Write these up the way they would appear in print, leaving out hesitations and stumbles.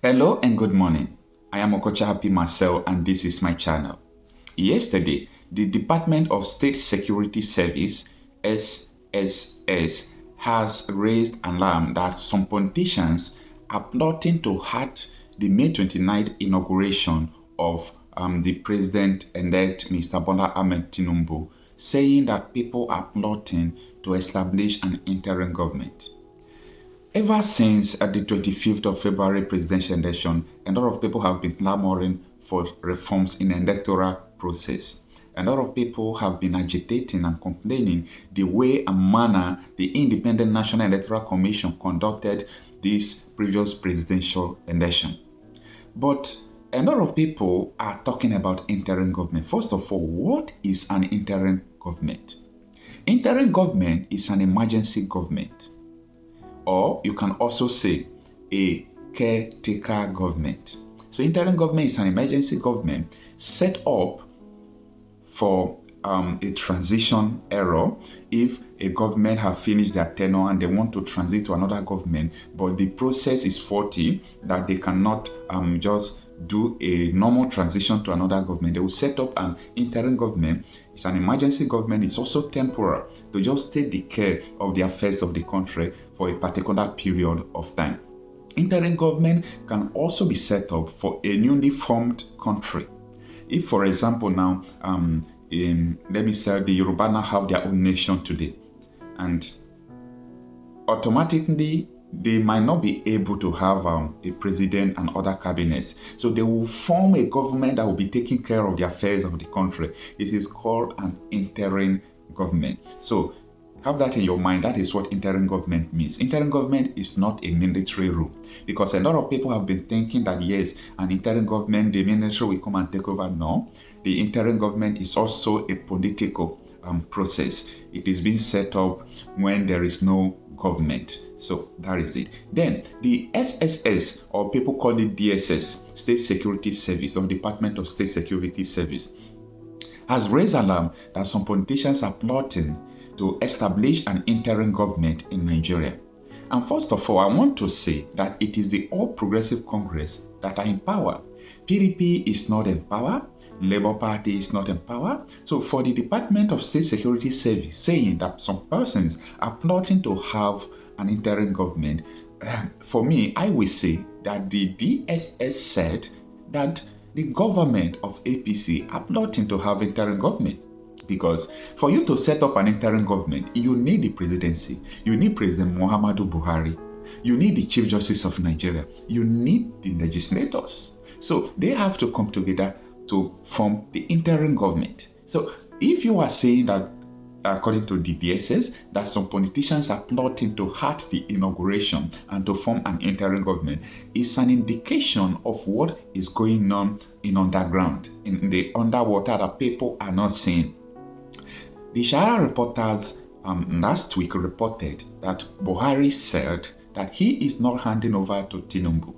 Hello and good morning. I am Okocha Happy Marcel and this is my channel. Yesterday, the Department of State Security Service (SSS) has raised alarm that some politicians are plotting to hurt the May 29th inauguration of the President-elect Mr. Bola Ahmed Tinubu, saying that people are plotting to establish an interim government. Ever since at the 25th of February presidential election, a lot of people have been clamoring for reforms in the electoral process. A lot of people have been agitating and complaining the way and manner the Independent National Electoral Commission conducted this previous presidential election. But a lot of people are talking about interim government. First of all, what is an interim government? Interim government is an emergency government, or you can also say a caretaker government. So interim government is an emergency government set up for a transition era if a government have finished their tenure and they want to transit to another government, but the process is faulty that they cannot just do a normal transition to another government. They will set up an interim government. It's an emergency government. It's also temporal to just take the care of the affairs of the country for a particular period of time. Interim government can also be set up for a newly formed country. If, for example, now, let me say the Yoruba now have their own nation today, and automatically they might not be able to have a president and other cabinets. So they will form a government that will be taking care of the affairs of the country. It is called an interim government. So have that in your mind. That is what interim government means. Interim government is not a military rule, because a lot of people have been thinking that yes, an interim government, the military will come and take over. No, the interim government is also a political process. It is being set up when there is no government. So that is it. Then the SSS, or people call it DSS, State Security Service, or Department of State Security Service, has raised alarm that some politicians are plotting to establish an interim government in Nigeria. And first of all, I want to say that it is the All Progressive Congress that are in power. PDP is not in power. Labour Party is not in power. So for the Department of State Security Service saying that some persons are plotting to have an interim government, for me, I will say that the DSS said that the government of APC are plotting to have interim government. Because for you to set up an interim government, you need the presidency. You need President Muhammadu Buhari. You need the Chief Justice of Nigeria. You need the legislators. So they have to come together to form the interim government. So if you are saying that, according to the DSS, that some politicians are plotting to hurt the inauguration and to form an interim government, it's an indication of what is going on in underground, in the underwater that people are not seeing. The Shara reporters last week reported that Buhari said that he is not handing over to Tinubu,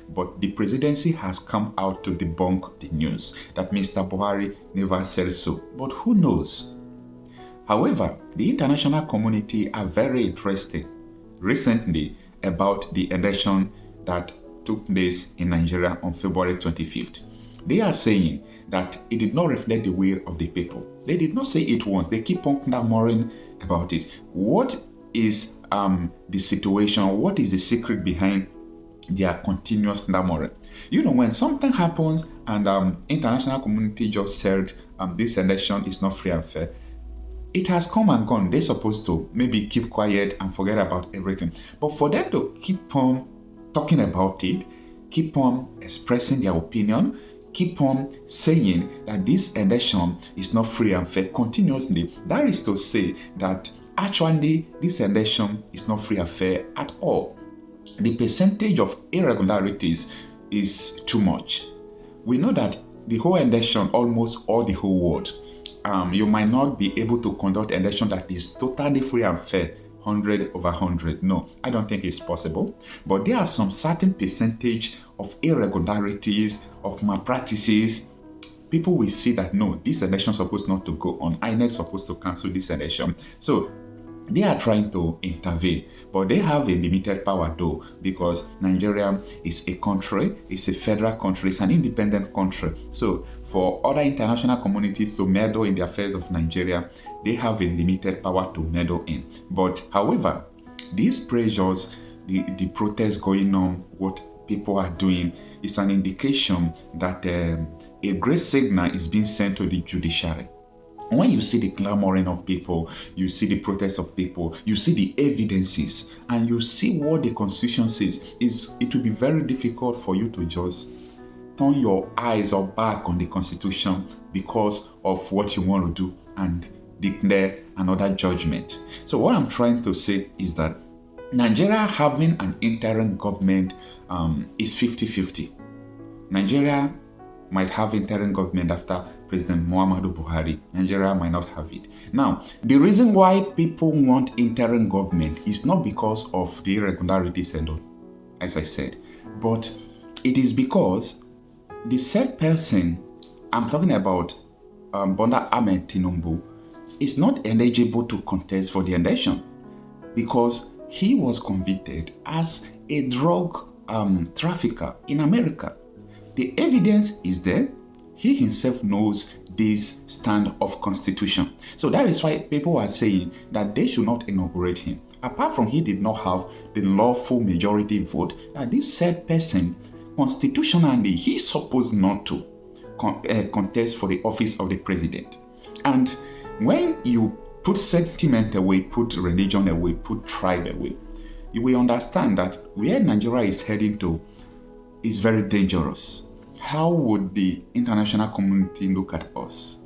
but the presidency has come out to debunk the news that Mr. Buhari never said so. But who knows? However, the international community are very interested recently about the election that took place in Nigeria on February 25th. They are saying that it did not reflect the will of the people. They did not say it once. They keep on clamoring about it. What is the situation? What is the secret behind their continuous clamoring? You know, when something happens and international community just said this election is not free and fair, it has come and gone. They're supposed to maybe keep quiet and forget about everything. But for them to keep on talking about it, keep on expressing their opinion, keep on saying that this election is not free and fair continuously, that is to say that actually this election is not free and fair at all. The percentage of irregularities is too much. We know that the whole election, almost all the whole world, you might not be able to conduct an election that is totally free and fair, 100 over 100. No, I don't think it's possible. But there are some certain percentage of irregularities, of malpractices. People will see that no, this election is supposed not to go on. INEC is supposed to cancel this election. So They are trying to intervene, but they have a limited power though, because Nigeria is a country, it's a federal country, it's an independent country. So for other international communities to meddle in the affairs of Nigeria, they have a limited power to meddle in. But however, these pressures, the protests going on, what people are doing, is an indication that a great signal is being sent to the judiciary. When you see the clamoring of people, you see the protests of people, you see the evidences, and you see what the Constitution says, it will be very difficult for you to just turn your eyes or back on the Constitution because of what you want to do and declare another judgment. So what I'm trying to say is that Nigeria having an interim government is 50-50. Nigeria might have interim government after President Muhammadu Buhari. Nigeria might not have it. Now, the reason why people want interim government is not because of the irregularities and all, as I said, but it is because the said person, I'm talking about Bola Ahmed Tinubu, is not eligible to contest for the election because he was convicted as a drug trafficker in America. The evidence is there. He himself knows this stand of constitution. So that is why people are saying that they should not inaugurate him. Apart from he did not have the lawful majority vote, that this said person, constitutionally, he's supposed not to contest for the office of the president. And when you put sentiment away, put religion away, put tribe away, you will understand that where Nigeria is heading to is very dangerous. How would the international community look at us?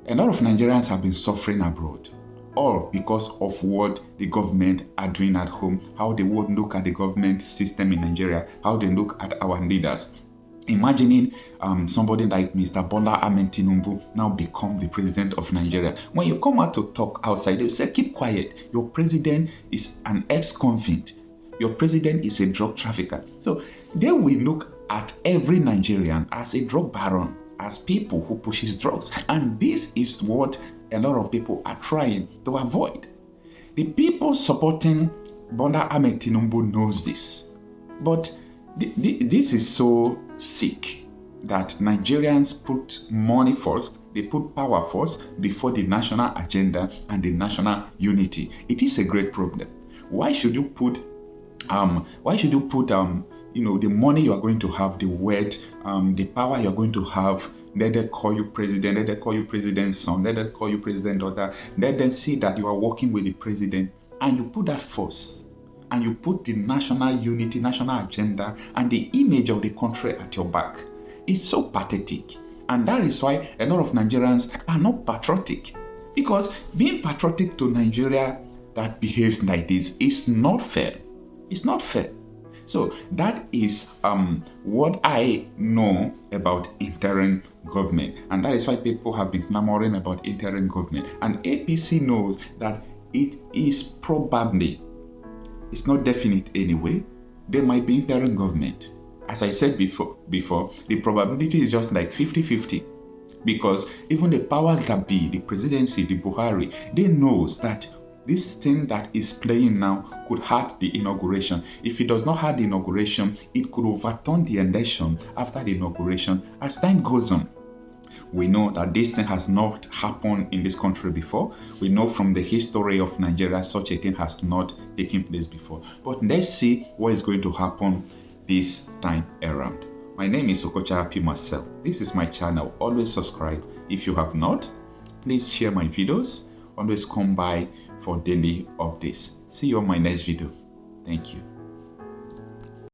A lot of Nigerians have been suffering abroad, all because of what the government are doing at home, how they would look at the government system in Nigeria, how they look at our leaders. Imagining somebody like Mr. Bola Ahmed Tinubu now become the president of Nigeria. When you come out to talk outside, they say, keep quiet. Your president is an ex-convict. Your president is a drug trafficker. So they will look at every Nigerian as a drug baron, as people who pushes drugs. And this is what a lot of people are trying to avoid. The people supporting Bola Ahmed Tinubu knows this. But this is so sick that Nigerians put money first, they put power first before the national agenda and the national unity. It is a great problem. Why should you put the money you are going to have, the wealth, the power you are going to have? Let them call you president, let them call you president's son, let them call you president daughter. Let them see that you are working with the president, and you put that first. And you put the national unity, national agenda, and the image of the country at your back. It's so pathetic. And that is why a lot of Nigerians are not patriotic. Because being patriotic to Nigeria that behaves like this is not fair. It's not fair. So that is what I know about interim government. And that is why people have been clamoring about interim government. And APC knows that it is probably, it's not definite anyway, there might be interim government. As I said before, the probability is just like 50-50. Because even the powers that be, the presidency, the Buhari, they knows that this thing that is playing now could hurt the inauguration. If it does not hurt the inauguration, it could overturn the election after the inauguration as time goes on. We know that this thing has not happened in this country before. We know from the history of Nigeria such a thing has not taken place before. But let's see what is going to happen this time around. My name is Okocha Happy Marcel. This is my channel. Always subscribe. If you have not, please share my videos. Always come by for daily updates. See you on my next video. Thank you.